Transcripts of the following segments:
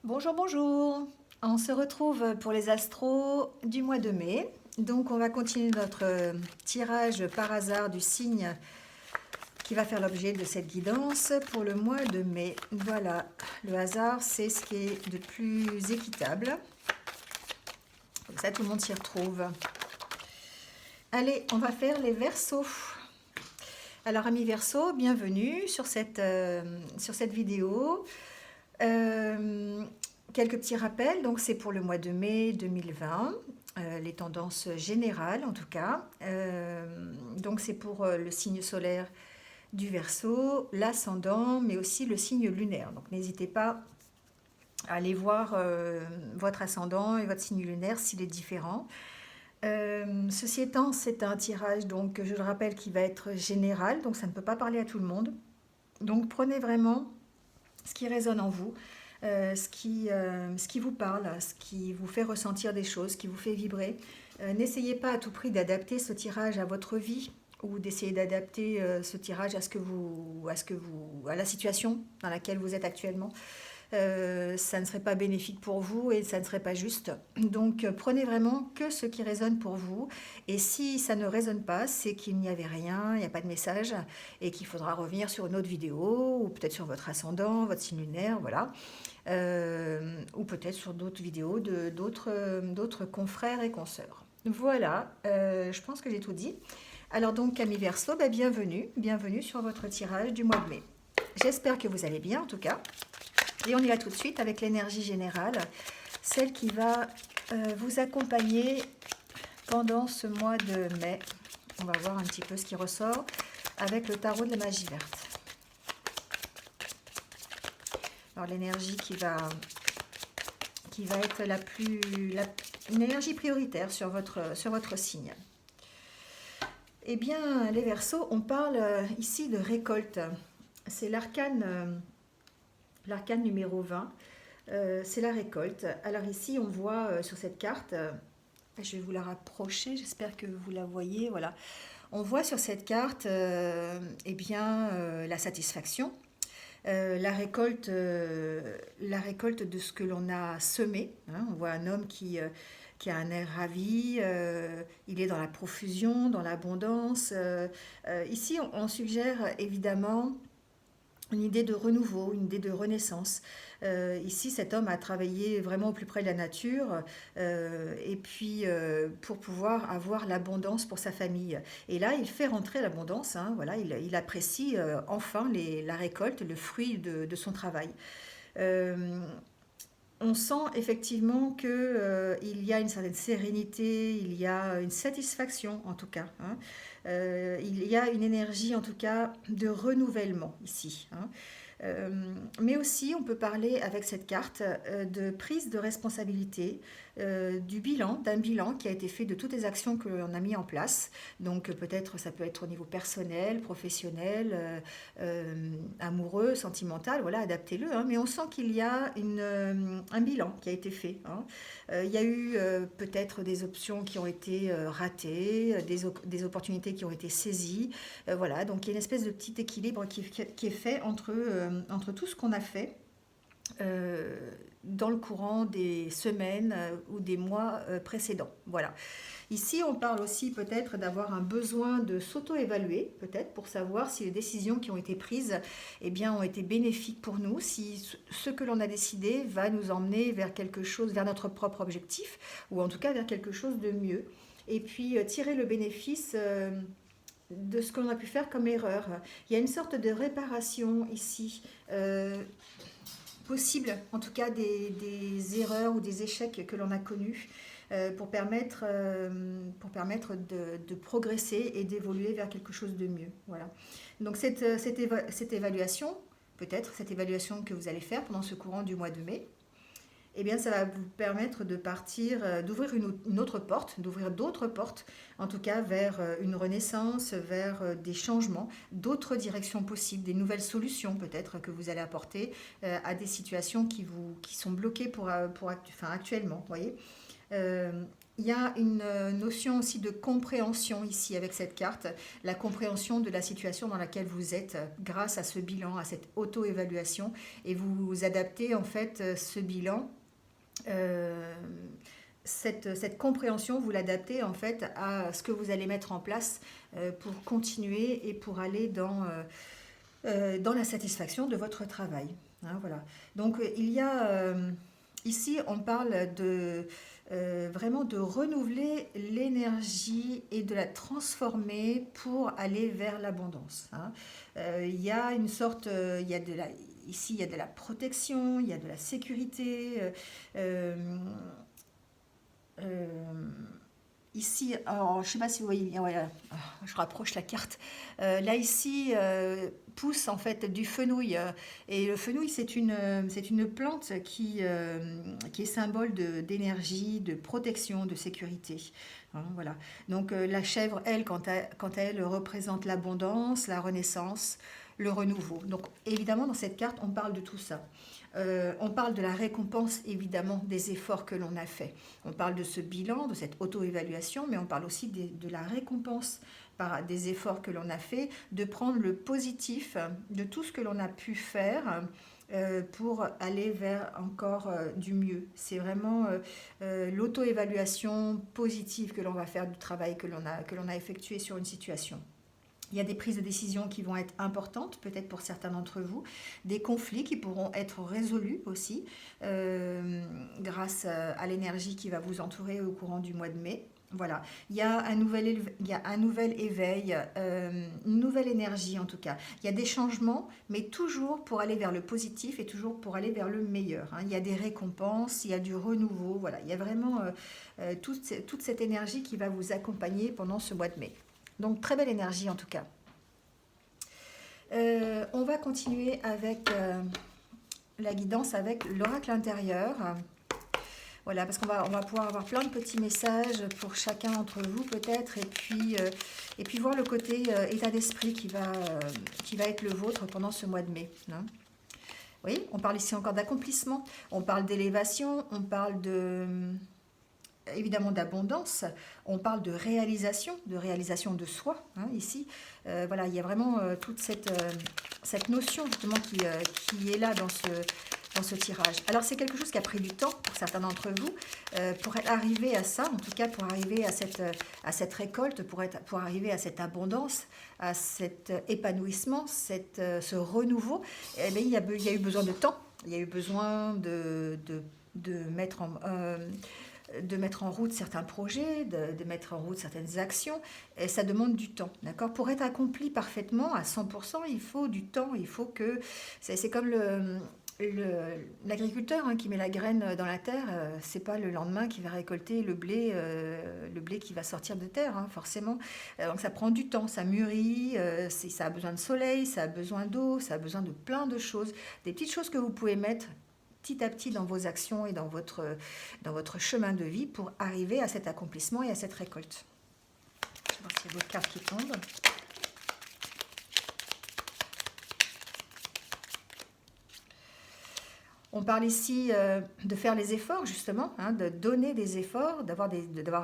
Bonjour, bonjour. On se retrouve pour les astros du mois de mai. Donc on va continuer notre tirage par hasard du signe qui va faire l'objet de cette guidance pour le mois de mai. Voilà, le hasard c'est ce qui est de plus équitable. Comme ça tout le monde s'y retrouve. Allez, on va faire les Verseaux. Alors amis Verseaux, bienvenue sur cette vidéo. Quelques petits rappels, donc c'est pour le mois de mai 2020, les tendances générales en tout cas. Donc c'est pour le signe solaire du Verseau, l'ascendant, mais aussi le signe lunaire. Donc n'hésitez pas à aller voir votre ascendant et votre signe lunaire s'il est différent. Ceci étant, c'est un tirage, donc je le rappelle, qui va être général, donc ça ne peut pas parler à tout le monde. Donc prenez vraiment ce qui résonne en vous, ce qui vous parle, ce qui vous fait ressentir des choses, ce qui vous fait vibrer. N'essayez pas à tout prix d'adapter ce tirage à votre vie ou d'essayer d'adapter ce tirage à la situation dans laquelle vous êtes actuellement. Ça ne serait pas bénéfique pour vous et ça ne serait pas juste. Donc prenez vraiment que ce qui résonne pour vous. Et si ça ne résonne pas, c'est qu'il n'y avait rien, il n'y a pas de message et qu'il faudra revenir sur une autre vidéo ou peut-être sur votre ascendant, votre signe lunaire, voilà. Ou peut-être sur d'autres vidéos de d'autres confrères et consoeurs. Voilà, je pense que j'ai tout dit. Alors donc Camille Verseau, bienvenue sur votre tirage du mois de mai. J'espère que vous allez bien en tout cas. Et on y va tout de suite avec l'énergie générale, celle qui va vous accompagner pendant ce mois de mai. On va voir un petit peu ce qui ressort avec le tarot de la magie verte. Alors l'énergie qui va être une énergie prioritaire sur votre signe. Eh bien, les Verseaux, on parle ici de récolte. C'est l'arcane numéro 20, c'est la récolte. Alors ici, on voit sur cette carte, je vais vous la rapprocher, j'espère que vous la voyez, voilà. On voit sur cette carte la satisfaction, la récolte de ce que l'on a semé. Hein. On voit un homme qui a un air ravi, il est dans la profusion, dans l'abondance. Ici, on suggère évidemment une idée de renouveau, une idée de renaissance. Ici, cet homme a travaillé vraiment au plus près de la nature pour pouvoir avoir l'abondance pour sa famille. Et là, il fait rentrer l'abondance, hein, voilà, il apprécie enfin la récolte, le fruit de son travail. Euh, on sent effectivement qu'il y a une certaine sérénité, il y a une satisfaction en tout cas. Hein. Il y a une énergie en tout cas de renouvellement ici. Hein. Euh, mais aussi, on peut parler avec cette carte de prise de responsabilité, d'un bilan qui a été fait de toutes les actions que l'on a mis en place. Donc peut-être ça peut être au niveau personnel, professionnel, amoureux, sentimental, voilà, adaptez-le. Hein, mais on sent qu'il y a un bilan qui a été fait. Hein. Il y a eu peut-être des options qui ont été ratées, des opportunités qui ont été saisies. Voilà, donc il y a une espèce de petit équilibre qui est fait entre tout ce qu'on a fait dans le courant des semaines ou des mois précédents. Voilà. Ici, on parle aussi peut-être d'avoir un besoin de s'auto-évaluer, peut-être pour savoir si les décisions qui ont été prises ont été bénéfiques pour nous, si ce que l'on a décidé va nous emmener vers quelque chose, vers notre propre objectif, ou en tout cas vers quelque chose de mieux. Et puis tirer le bénéfice de ce qu'on a pu faire comme erreur. Il y a une sorte de réparation ici, possible, en tout cas des erreurs ou des échecs que l'on a connus, pour permettre de progresser et d'évoluer vers quelque chose de mieux. Voilà. Donc cette évaluation, peut-être cette évaluation que vous allez faire pendant ce courant du mois de mai, eh bien, ça va vous permettre de partir, d'ouvrir une autre porte, d'ouvrir d'autres portes, en tout cas vers une renaissance, vers des changements, d'autres directions possibles, des nouvelles solutions peut-être que vous allez apporter à des situations qui sont bloquées actuellement. Voyez. Euh, il y a une notion aussi de compréhension ici avec cette carte, la compréhension de la situation dans laquelle vous êtes grâce à ce bilan, à cette auto-évaluation, et vous adaptez en fait ce bilan, euh, cette compréhension, vous l'adaptez en fait à ce que vous allez mettre en place pour continuer et pour aller dans la satisfaction de votre travail. Hein, voilà. Donc il y a ici, on parle de vraiment de renouveler l'énergie et de la transformer pour aller vers l'abondance. Hein. Il y a une sorte, il y a de la, ici il y a de la protection, il y a de la sécurité. Euh, euh, Ici, alors, je ne sais pas si vous voyez bien, voilà, je rapproche la carte. Là, ici, pousse en fait du fenouil. Et le fenouil, c'est une plante qui est symbole d'énergie, de protection, de sécurité. Hein, voilà. Donc, la chèvre, elle, quant à elle, représente l'abondance, la renaissance, le renouveau. Donc, évidemment, dans cette carte, on parle de tout ça. On parle de la récompense, évidemment, des efforts que l'on a faits. On parle de ce bilan, de cette auto-évaluation, mais on parle aussi de la récompense par des efforts que l'on a faits, de prendre le positif de tout ce que l'on a pu faire pour aller vers encore du mieux. C'est vraiment l'auto-évaluation positive que l'on va faire du travail que l'on a effectué sur une situation. Il y a des prises de décision qui vont être importantes, peut-être pour certains d'entre vous, des conflits qui pourront être résolus aussi grâce à l'énergie qui va vous entourer au courant du mois de mai. Voilà, il y a il y a un nouvel éveil, une nouvelle énergie en tout cas. Il y a des changements, mais toujours pour aller vers le positif et toujours pour aller vers le meilleur. Hein. Il y a des récompenses, il y a du renouveau. Voilà, il y a vraiment toute cette énergie qui va vous accompagner pendant ce mois de mai. Donc très belle énergie en tout cas. On va continuer avec la guidance avec l'oracle intérieur. Voilà, parce on va pouvoir avoir plein de petits messages pour chacun d'entre vous peut-être, et puis voir le côté état d'esprit qui va être le vôtre pendant ce mois de mai. Hein. Oui, on parle ici encore d'accomplissement, on parle d'élévation, on parle évidemment d'abondance, on parle de réalisation de soi, hein, ici. Voilà, il y a vraiment toute cette notion justement qui est là dans ce tirage. Alors c'est quelque chose qui a pris du temps pour certains d'entre vous, pour arriver à ça, en tout cas pour arriver à cette récolte, pour arriver à cette abondance, à cet épanouissement, ce renouveau. Eh bien, il y a eu besoin de temps, il y a eu besoin de mettre en route certains projets, de mettre en route certaines actions, et ça demande du temps, d'accord? Pour être accompli parfaitement à 100%, il faut du temps, il faut que... C'est comme l'agriculteur qui met la graine dans la terre, c'est pas le lendemain qu'il va récolter le blé qui va sortir de terre, hein, forcément. Donc ça prend du temps, ça mûrit, ça a besoin de soleil, ça a besoin d'eau, ça a besoin de plein de choses, des petites choses que vous pouvez mettre petit à petit dans vos actions et dans votre chemin de vie pour arriver à cet accomplissement et à cette récolte. Je vais voir s'il y a d'autres cartes qui tombent. On parle ici de faire les efforts, justement, hein, de donner des efforts, d'avoir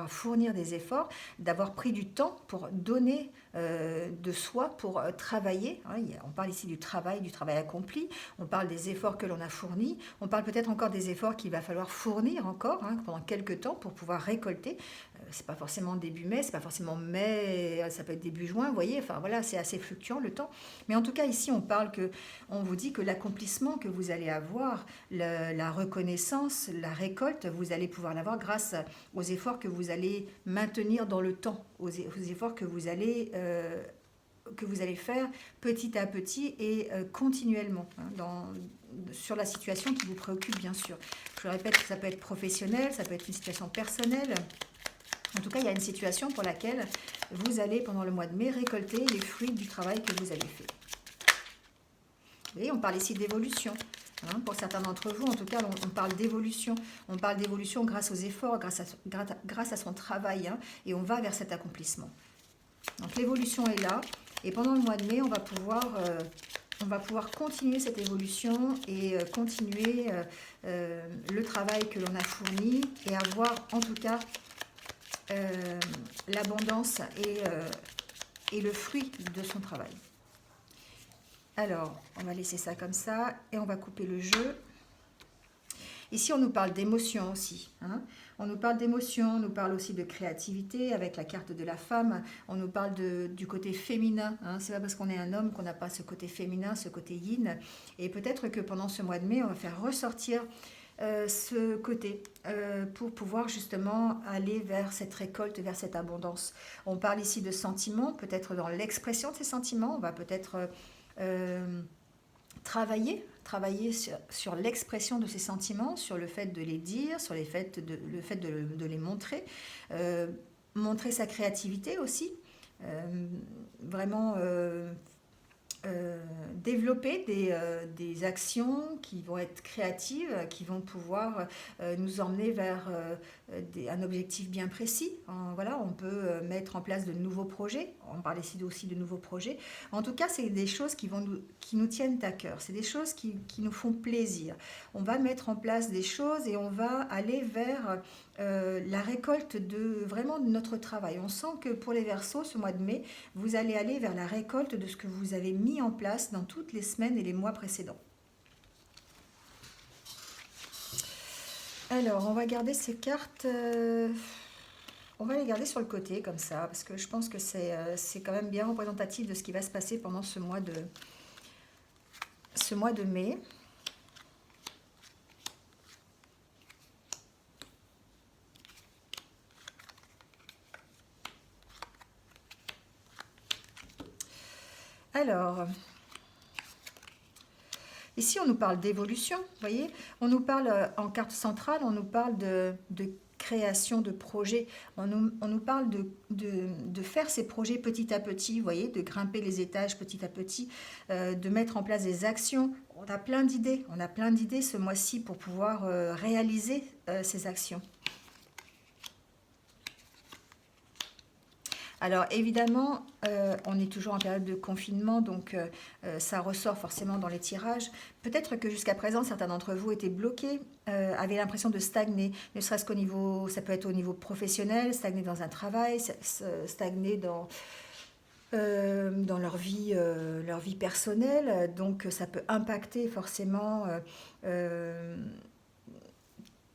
à fournir des efforts, d'avoir pris du temps pour donner de soi, pour travailler. Hein. On parle ici du travail accompli. On parle des efforts que l'on a fournis. On parle peut-être encore des efforts qu'il va falloir fournir encore pendant quelques temps pour pouvoir récolter. C'est pas forcément début mai, c'est pas forcément mai, ça peut être début juin, vous voyez. Enfin voilà, c'est assez fluctuant le temps. Mais en tout cas ici, on vous dit que l'accomplissement que vous allez avoir, la reconnaissance, la récolte, vous allez pouvoir l'avoir grâce aux efforts que vous allez maintenir dans le temps, aux efforts que vous allez faire petit à petit et continuellement, hein, sur la situation qui vous préoccupe, bien sûr. Je répète que ça peut être professionnel, ça peut être une situation personnelle. En tout cas, il y a une situation pour laquelle vous allez, pendant le mois de mai, récolter les fruits du travail que vous avez fait. Vous voyez, on parle ici d'évolution. Hein, pour certains d'entre vous, en tout cas, on parle d'évolution. On parle d'évolution grâce aux efforts, grâce à son travail, hein, et on va vers cet accomplissement. Donc l'évolution est là, et pendant le mois de mai, on va pouvoir continuer cette évolution et continuer le travail que l'on a fourni et avoir en tout cas euh, l'abondance et le fruit de son travail. Alors, on va laisser ça comme ça et on va couper le jeu. Ici, on nous parle d'émotion aussi. Hein. On nous parle d'émotion, on nous parle aussi de créativité avec la carte de la femme. On nous parle du côté féminin. Hein. C'est pas parce qu'on est un homme qu'on n'a pas ce côté féminin, ce côté yin. Et peut-être que pendant ce mois de mai, on va faire ressortir ce côté pour pouvoir justement aller vers cette récolte, vers cette abondance. On parle ici de sentiments, peut-être dans l'expression de ces sentiments. On va peut-être travailler sur l'expression de ces sentiments, sur le fait de les dire, sur le fait de les montrer, montrer sa créativité aussi, vraiment développer des actions qui vont être créatives, qui vont pouvoir nous emmener vers un objectif bien précis. Voilà, on peut mettre en place de nouveaux projets. On parle ici aussi de nouveaux projets. En tout cas, c'est des choses qui nous tiennent à cœur. C'est des choses qui nous font plaisir. On va mettre en place des choses et on va aller vers la récolte vraiment de notre travail. On sent que pour les Verseaux, ce mois de mai, vous allez aller vers la récolte de ce que vous avez mis en place dans toutes les semaines et les mois précédents. Alors, on va garder ces cartes, on va les garder sur le côté comme ça, parce que je pense que c'est quand même bien représentatif de ce qui va se passer pendant ce mois de mai. Alors, ici on nous parle d'évolution, vous voyez, on nous parle en carte centrale, on nous parle de création de projets, on nous parle de faire ces projets petit à petit, vous voyez, de grimper les étages petit à petit, de mettre en place des actions. On a plein d'idées ce mois-ci pour pouvoir réaliser ces actions. Alors évidemment, on est toujours en période de confinement, donc ça ressort forcément dans les tirages. Peut-être que jusqu'à présent, certains d'entre vous étaient bloqués, avaient l'impression de stagner, ne serait-ce qu'au niveau, ça peut être au niveau professionnel, stagner dans un travail, stagner dans leur vie personnelle. Donc ça peut impacter forcément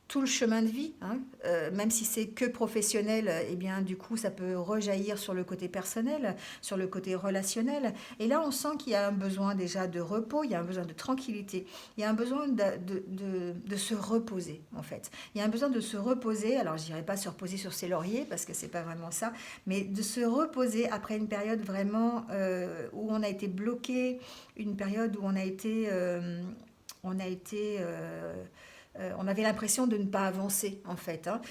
tout le chemin de vie, hein. Même si c'est que professionnel, eh bien du coup ça peut rejaillir sur le côté personnel, sur le côté relationnel. Et là on sent qu'il y a un besoin déjà de repos, il y a un besoin de tranquillité, il y a un besoin de se reposer en fait. Il y a un besoin de se reposer, alors je dirais pas se reposer sur ses lauriers parce que c'est pas vraiment ça, mais de se reposer après une période vraiment où on a été bloqué, une période où on avait l'impression de ne pas avancer en fait. Hein.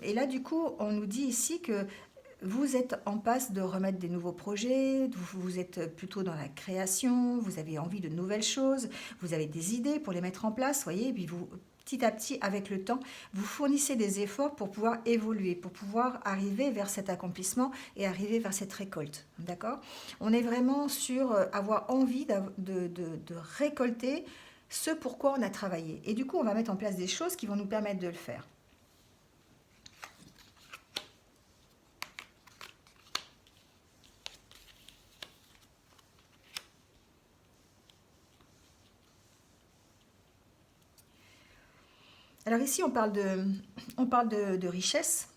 Et là du coup, on nous dit ici que vous êtes en passe de remettre des nouveaux projets, vous êtes plutôt dans la création, vous avez envie de nouvelles choses, vous avez des idées pour les mettre en place, voyez, et puis vous, petit à petit, avec le temps, vous fournissez des efforts pour pouvoir évoluer, pour pouvoir arriver vers cet accomplissement et arriver vers cette récolte. D'accord ? On est vraiment sur avoir envie de récolter ce pourquoi on a travaillé. Et du coup, on va mettre en place des choses qui vont nous permettre de le faire. Alors ici, on parle de richesse,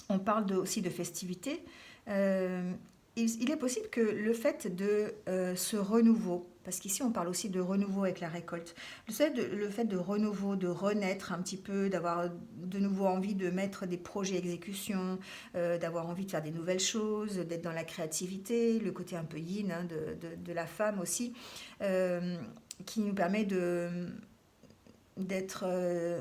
on parle aussi de festivité. Il est possible que le fait de ce renouveau, parce qu'ici on parle aussi de renouveau avec la récolte, le fait de renouveau, de renaître un petit peu, d'avoir de nouveau envie de mettre des projets exécution, d'avoir envie de faire des nouvelles choses, d'être dans la créativité, le côté un peu yin hein, de la femme aussi, qui nous permet d'être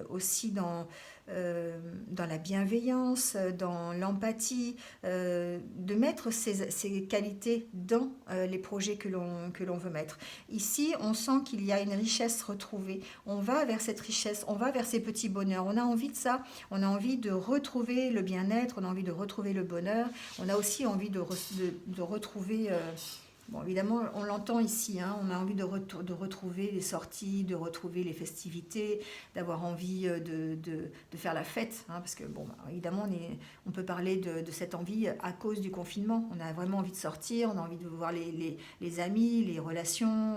aussi dans la bienveillance, dans l'empathie, de mettre ces qualités dans les projets que l'on veut mettre. Ici, on sent qu'il y a une richesse retrouvée. On va vers cette richesse, on va vers ces petits bonheurs. On a envie de ça, on a envie de retrouver le bien-être, on a envie de retrouver le bonheur, on a aussi envie de retrouver Bon, évidemment, on l'entend ici, hein, on a envie de retrouver les sorties, de retrouver les festivités, d'avoir envie de faire la fête, hein, parce que, bon, bah, évidemment, on peut parler de cette envie à cause du confinement. On a vraiment envie de sortir, on a envie de voir les amis, les relations,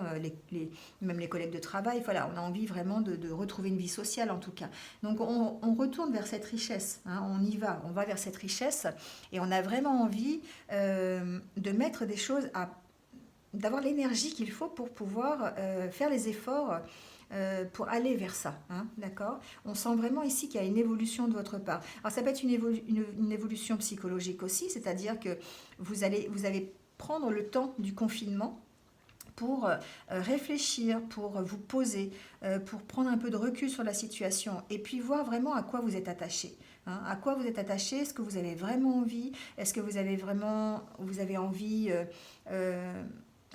même les collègues de travail. Voilà, on a envie vraiment de retrouver une vie sociale, en tout cas. Donc, on retourne vers cette richesse, hein, on va vers cette richesse, et on a vraiment envie de mettre des choses d'avoir l'énergie qu'il faut pour pouvoir faire les efforts pour aller vers ça, hein, d'accord? On sent vraiment ici qu'il y a une évolution de votre part. Alors ça peut être une évolution psychologique aussi, c'est-à-dire que vous allez prendre le temps du confinement pour réfléchir, pour vous poser, pour prendre un peu de recul sur la situation et puis voir vraiment à quoi vous êtes attaché. Hein, à quoi vous êtes attaché? Est-ce que vous avez vraiment envie? Est-ce que vous avez envie,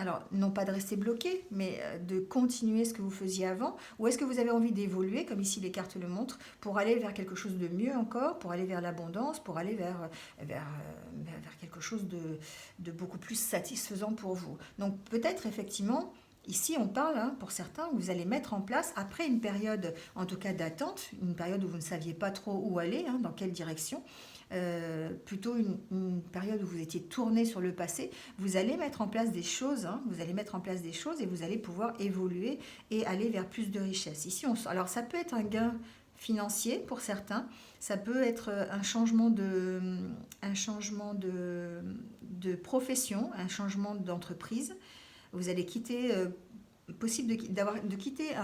alors non pas de rester bloqué, mais de continuer ce que vous faisiez avant? Ou est-ce que vous avez envie d'évoluer, comme ici les cartes le montrent, pour aller vers quelque chose de mieux encore, pour aller vers l'abondance, pour aller vers quelque chose de beaucoup plus satisfaisant pour vous? Donc peut-être effectivement, ici on parle, hein, pour certains, vous allez mettre en place, après une période en tout cas d'attente, une période où vous ne saviez pas trop où aller, hein, dans quelle direction, plutôt une période où vous étiez tourné sur le passé, vous allez mettre en place des choses, hein, vous allez mettre en place des choses et vous allez pouvoir évoluer et aller vers plus de richesse. Ici, alors ça peut être un gain financier pour certains, ça peut être un changement de profession, un changement d'entreprise. Vous allez quitter, possible de quitter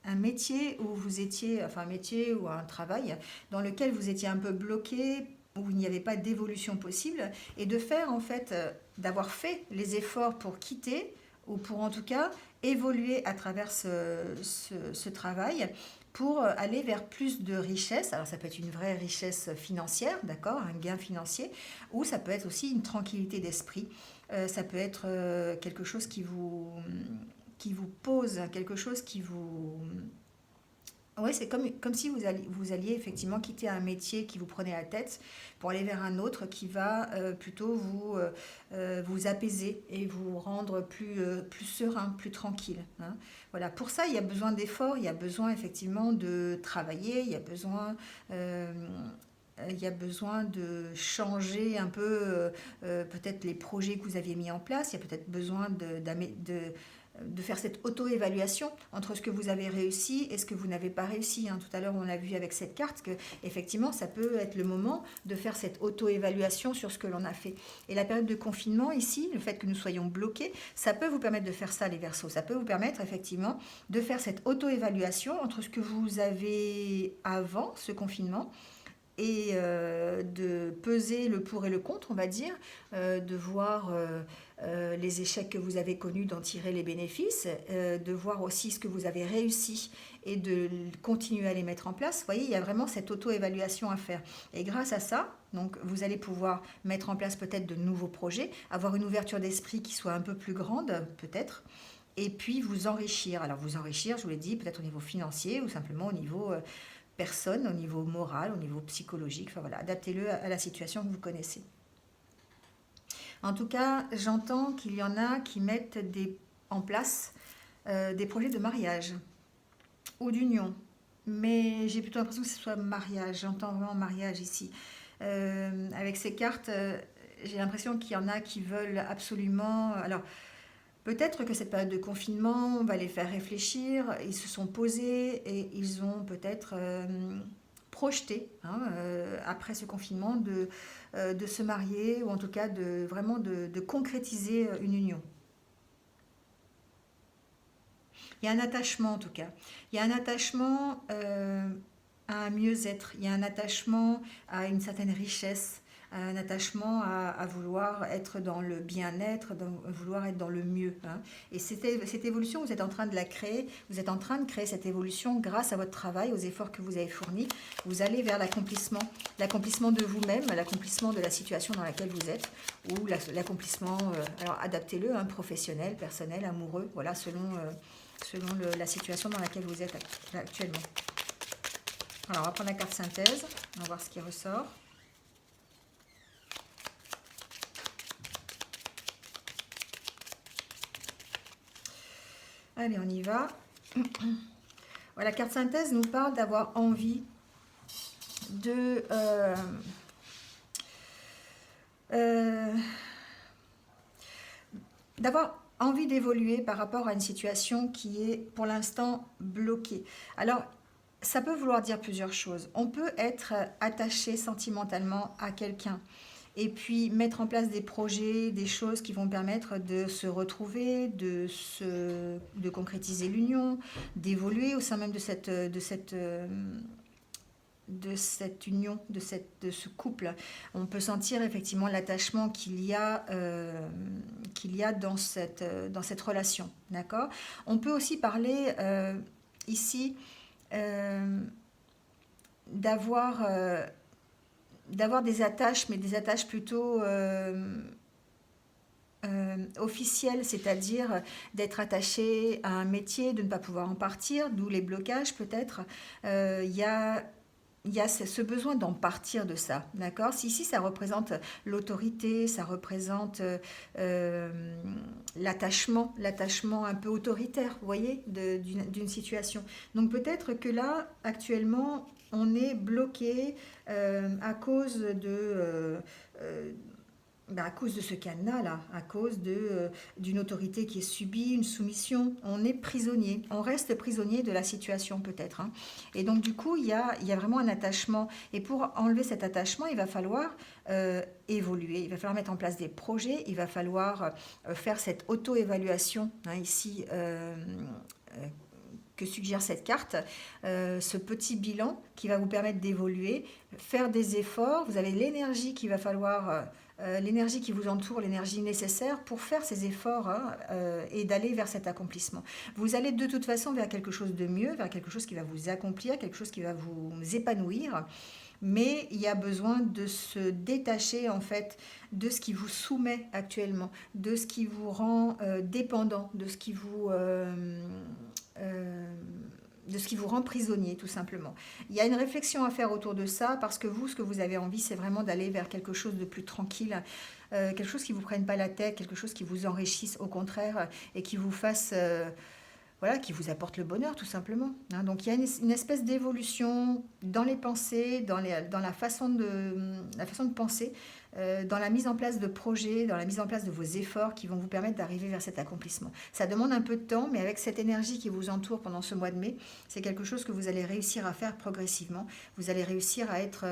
un métier où vous étiez, enfin un métier ou un travail dans lequel vous étiez un peu bloqué, où il n'y avait pas d'évolution possible, et de faire en fait, d'avoir fait les efforts pour quitter, ou pour en tout cas évoluer à travers ce travail, pour aller vers plus de richesse. Alors ça peut être une vraie richesse financière, d'accord, un gain financier, ou ça peut être aussi une tranquillité d'esprit. Ça peut être quelque chose qui vous pose, quelque chose qui vous... Oui, c'est comme si vous alliez effectivement quitter un métier qui vous prenait la tête pour aller vers un autre qui va plutôt vous apaiser et vous rendre plus serein, plus tranquille, hein. Voilà, pour ça, il y a besoin d'efforts, il y a besoin effectivement de travailler, il y a besoin de changer un peu peut-être les projets que vous aviez mis en place, il y a peut-être besoin de faire cette auto-évaluation entre ce que vous avez réussi et ce que vous n'avez pas réussi, hein. Tout à l'heure, on l'a vu avec cette carte que effectivement, ça peut être le moment de faire cette auto-évaluation sur ce que l'on a fait. Et la période de confinement ici, le fait que nous soyons bloqués, ça peut vous permettre de faire ça, les Verseaux. Ça peut vous permettre effectivement de faire cette auto-évaluation entre ce que vous avez avant ce confinement et de peser le pour et le contre, on va dire, de voir les échecs que vous avez connus, d'en tirer les bénéfices, de voir aussi ce que vous avez réussi et de continuer à les mettre en place. Vous voyez, il y a vraiment cette auto-évaluation à faire. Et grâce à ça, donc, vous allez pouvoir mettre en place peut-être de nouveaux projets, avoir une ouverture d'esprit qui soit un peu plus grande, peut-être, et puis vous enrichir. Alors vous enrichir, je vous l'ai dit, peut-être au niveau financier ou simplement au niveau personne, au niveau moral, au niveau psychologique. Enfin voilà, adaptez-le à la situation que vous connaissez. En tout cas, j'entends qu'il y en a qui mettent en place des projets de mariage ou d'union. Mais j'ai plutôt l'impression que ce soit mariage. J'entends vraiment mariage ici. Avec ces cartes, j'ai l'impression qu'il y en a qui veulent absolument... Alors, peut-être que cette période de confinement va les faire réfléchir. Ils se sont posés et ils ont peut-être projeté, hein, après ce confinement, de se marier ou en tout cas vraiment de concrétiser une union. Il y a un attachement en tout cas. Il y a un attachement à un mieux-être. Il y a un attachement à une certaine richesse, un attachement à vouloir être dans le bien-être, vouloir être dans le mieux, hein. Et cette évolution, vous êtes en train de la créer, vous êtes en train de créer cette évolution grâce à votre travail, aux efforts que vous avez fournis. Vous allez vers l'accomplissement de vous-même, l'accomplissement de la situation dans laquelle vous êtes, ou l'accomplissement, alors adaptez-le, hein, professionnel, personnel, amoureux, voilà, selon la situation dans laquelle vous êtes actuellement. Alors, on va prendre la carte synthèse, on va voir ce qui ressort. Allez, on y va. Voilà, la carte synthèse nous parle d'avoir envie de... d'avoir envie d'évoluer par rapport à une situation qui est pour l'instant bloquée. Alors, ça peut vouloir dire plusieurs choses. On peut être attaché sentimentalement à quelqu'un et puis mettre en place des projets, des choses qui vont permettre de se retrouver, de concrétiser l'union, d'évoluer au sein même de cette union, de ce couple. On peut sentir effectivement l'attachement qu'il y a dans cette relation. D'accord ? On peut aussi parler ici d'avoir des attaches, mais des attaches plutôt officielles, c'est-à-dire d'être attaché à un métier, de ne pas pouvoir en partir, d'où les blocages peut-être. Il y a ce besoin d'en partir de ça, d'accord ? Si ici, ça représente l'autorité, ça représente l'attachement un peu autoritaire, vous voyez, d'une situation. Donc peut-être que là, actuellement, on est bloqué à cause à cause de ce cadenas-là, à cause d'une autorité qui est subie, une soumission. On est prisonnier, on reste prisonnier de la situation peut-être. Hein. Et donc du coup, il y a vraiment un attachement. Et pour enlever cet attachement, il va falloir évoluer, il va falloir mettre en place des projets, il va falloir faire cette auto-évaluation, hein, ici, que suggère cette carte, ce petit bilan qui va vous permettre d'évoluer, faire des efforts. Vous avez l'énergie qu'il va falloir... l'énergie qui vous entoure, l'énergie nécessaire pour faire ces efforts hein, et d'aller vers cet accomplissement. Vous allez de toute façon vers quelque chose de mieux, vers quelque chose qui va vous accomplir, quelque chose qui va vous épanouir, mais il y a besoin de se détacher en fait de ce qui vous soumet actuellement, de ce qui vous rend dépendant, de ce qui vous rend prisonnier, tout simplement. Il y a une réflexion à faire autour de ça, parce que vous, ce que vous avez envie, c'est vraiment d'aller vers quelque chose de plus tranquille, quelque chose qui ne vous prenne pas la tête, quelque chose qui vous enrichisse, au contraire, et qui vous fasse... voilà, qui vous apporte le bonheur, tout simplement. Hein, donc, il y a une espèce d'évolution dans les pensées, dans la façon de penser, dans la mise en place de projets, dans la mise en place de vos efforts qui vont vous permettre d'arriver vers cet accomplissement. Ça demande un peu de temps, mais avec cette énergie qui vous entoure pendant ce mois de mai, c'est quelque chose que vous allez réussir à faire progressivement. Vous allez réussir à être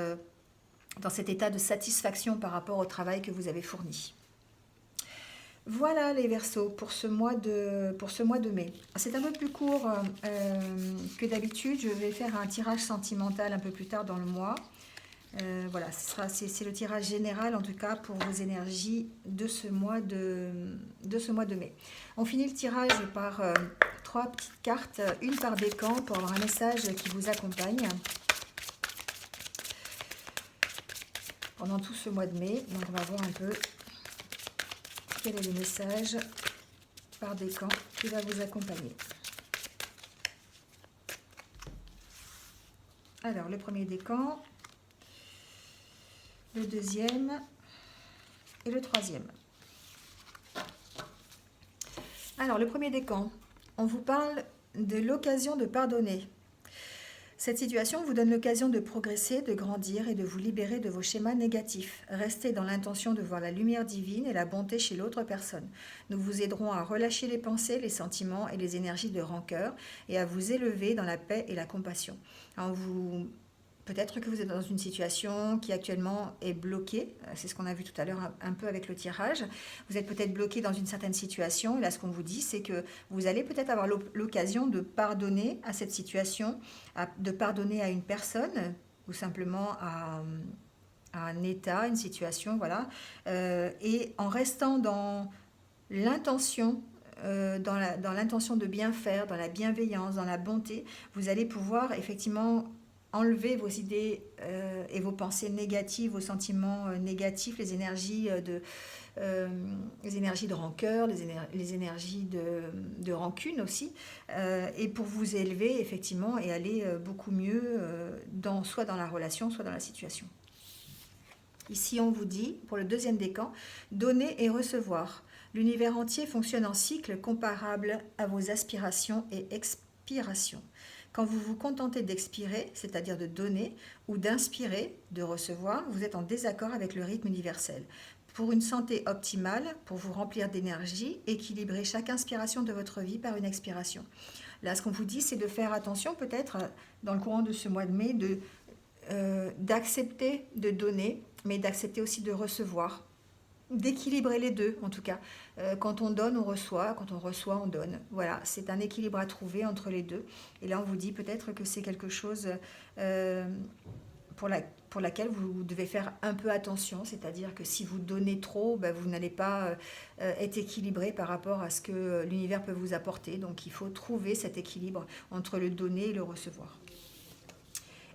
dans cet état de satisfaction par rapport au travail que vous avez fourni. Voilà les Verseaux pour ce mois de mai. C'est un peu plus court que d'habitude. Je vais faire un tirage sentimental un peu plus tard dans le mois. Voilà, c'est le tirage général en tout cas pour vos énergies de ce mois de mai. On finit le tirage par 3 petites cartes, une par décan pour avoir un message qui vous accompagne pendant tout ce mois de mai. Donc on va voir un peu quel est le message par décan qui va vous accompagner. Alors, le premier décan, le deuxième et le troisième. Alors, le premier décan, on vous parle de l'occasion de pardonner. Cette situation vous donne l'occasion de progresser, de grandir et de vous libérer de vos schémas négatifs. Restez dans l'intention de voir la lumière divine et la bonté chez l'autre personne. Nous vous aiderons à relâcher les pensées, les sentiments et les énergies de rancœur et à vous élever dans la paix et la compassion. Peut-être que vous êtes dans une situation qui actuellement est bloquée, c'est ce qu'on a vu tout à l'heure un peu avec le tirage. Vous êtes peut-être bloqué dans une certaine situation, et là ce qu'on vous dit c'est que vous allez peut-être avoir l'occasion de pardonner à cette situation, de pardonner à une personne, ou simplement à un état, une situation, voilà. Et en restant dans l'intention, dans l'intention de bien faire, dans la bienveillance, dans la bonté, vous allez pouvoir effectivement enlever vos idées et vos pensées négatives, vos sentiments négatifs, les énergies de rancœur, les énergies de rancune aussi, et pour vous élever effectivement et aller beaucoup mieux soit dans la relation, soit dans la situation. Ici, on vous dit, pour le deuxième décan, donner et recevoir. L'univers entier fonctionne en cycle comparable à vos aspirations et expirations. Quand vous vous contentez d'expirer, c'est-à-dire de donner, ou d'inspirer, de recevoir, vous êtes en désaccord avec le rythme universel. Pour une santé optimale, pour vous remplir d'énergie, équilibrez chaque inspiration de votre vie par une expiration. Là, ce qu'on vous dit, c'est de faire attention peut-être dans le courant de ce mois de mai, d'accepter de donner, mais d'accepter aussi de recevoir, d'équilibrer les deux en tout cas. Quand on donne, on reçoit, quand on reçoit, on donne. Voilà, c'est un équilibre à trouver entre les deux. Et là, on vous dit peut-être que c'est quelque chose euh, pour laquelle vous devez faire un peu attention, c'est-à-dire que si vous donnez trop, ben, vous n'allez pas être équilibré par rapport à ce que l'univers peut vous apporter. Donc il faut trouver cet équilibre entre le donner et le recevoir.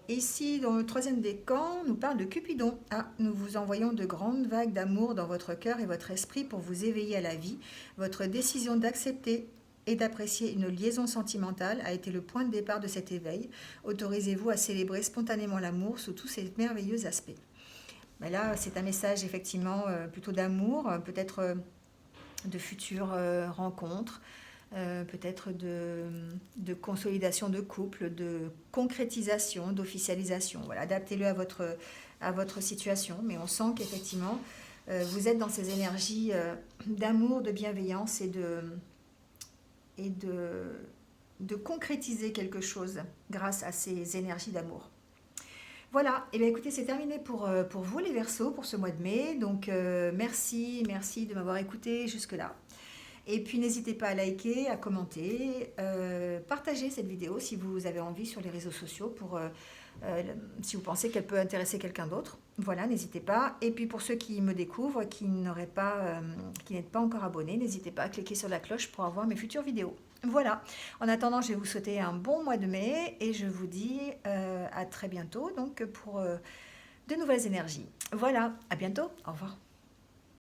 Ici, dans le troisième décan, on nous parle de Cupidon. Ah, nous vous envoyons de grandes vagues d'amour dans votre cœur et votre esprit pour vous éveiller à la vie. Votre décision d'accepter et d'apprécier une liaison sentimentale a été le point de départ de cet éveil. Autorisez-vous à célébrer spontanément l'amour sous tous ses merveilleux aspects. Mais là, c'est un message effectivement plutôt d'amour, peut-être de futures rencontres, peut-être de consolidation de couple, de concrétisation, d'officialisation. Voilà, adaptez-le à votre situation, mais on sent qu'effectivement, vous êtes dans ces énergies d'amour, de bienveillance et de concrétiser quelque chose grâce à ces énergies d'amour. Voilà, et bien écoutez, c'est terminé pour vous les Verseaux, pour ce mois de mai. Donc merci de m'avoir écouté jusque-là. Et puis n'hésitez pas à liker, à commenter, partager cette vidéo si vous avez envie sur les réseaux sociaux si vous pensez qu'elle peut intéresser quelqu'un d'autre. Voilà, n'hésitez pas. Et puis pour ceux qui me découvrent, qui n'êtes pas encore abonnés, n'hésitez pas à cliquer sur la cloche pour avoir mes futures vidéos. Voilà, en attendant, je vais vous souhaiter un bon mois de mai et je vous dis à très bientôt donc pour de nouvelles énergies. Voilà, à bientôt, au revoir.